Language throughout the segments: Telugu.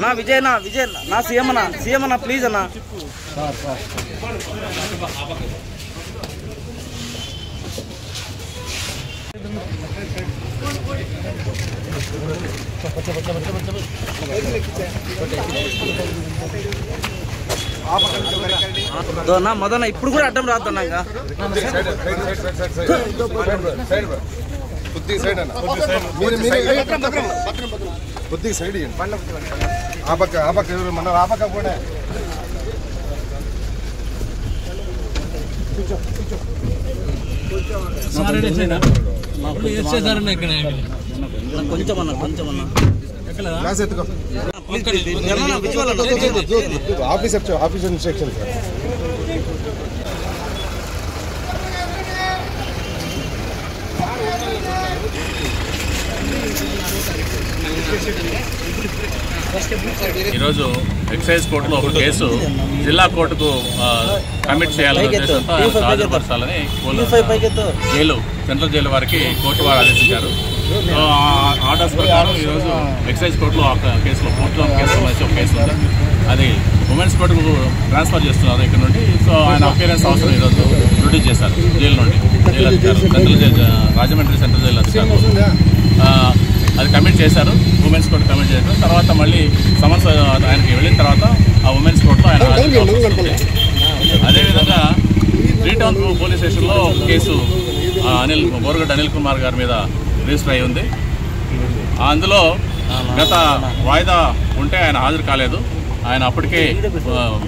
నా విజయ్ నా సీఎం అన్న ప్లీజ్ అన్న. మదన ఇప్పుడు కూడా అడ్డం రాద్దన్నా ఇంకా కొద్దిగా సైడ్ ఇవ్వండి. ఆ పక్క ఎవరు మన ఆ పక్క కూడా ఆఫీసర్ ఇన్స్ట్రక్షన్ సార్. ఈరోజు ఎక్సైజ్ కోర్టులో ఒక కేసు జిల్లా కోర్టుకు కమిట్ చేయాలని హాజరుపరచాలని జైలు సెంట్రల్ జైలు వారికి కోర్టు వారు ఆదేశించారు. సో ఆర్డర్స్ ప్రకారం ఈరోజు ఎక్సైజ్ కోర్టులో ఒక కేసులో కోర్టులో కేసు ఒక కేసు ఉంది. అది ఉమెన్స్ కోర్టుకు ట్రాన్స్ఫర్ చేస్తున్నారు ఇక్కడ నుండి. సో ఆయన అపీరెన్స్ అవసరం ఈరోజు డ్యూటీ చేశారు జైలు నుండి. జైలు అధికారులు central jail Rajahmundry central jail అధికారులు అది కమిట్ చేశారు. ఉమెన్స్ కోర్టు కమిట్ చేశారు. తర్వాత మళ్ళీ సమన్స్ ఆయనకి వెళ్ళిన తర్వాత ఆ ఉమెన్స్ కోర్టులో ఆయన అదేవిధంగా 3 టౌన్ పోలీస్ స్టేషన్లో కేసు బోరగడ్డ అనిల్ కుమార్ గారి మీద రిజిస్టర్ అయి ఉంది. అందులో గత వాయిదా ఉంటే ఆయన హాజరు కాలేదు. ఆయన అప్పటికే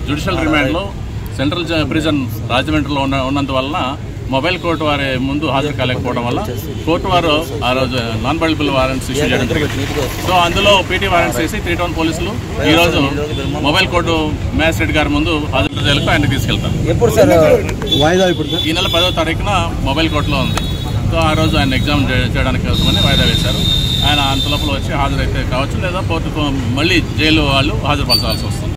జ్యుడిషియల్ రిమాండ్లో సెంట్రల్ ప్రిజన్ రాజమండ్రిలో ఉన్నందువలన మొబైల్ కోర్టు వారి ముందు హాజరు కాలేకపోవడం వల్ల కోర్టు వారు ఆ రోజు నాన్ బెయిలబుల్ వారెంట్స్ ఇష్యూ చేయడం జరిగింది. సో అందులో పీటీ వారెంట్స్ వేసి 3 టౌన్ పోలీసులు ఈరోజు మొబైల్ కోర్టు మ్యాజిస్ట్రేట్ గారి ముందు హాజరు జైలుకు ఆయన తీసుకెళ్తారు. ఈ నెల 10వ తారీఖున మొబైల్ కోర్టులో ఉంది. సో ఆ రోజు ఆయన ఎగ్జామ్ చేయడానికి కోసమని వాయిదా వేశారు. ఆయన అంతలోపల వచ్చి హాజరైతే కావచ్చు, లేదా కోర్టుకు మళ్ళీ జైలు వాళ్ళు హాజరుపరచాల్సి వస్తుంది.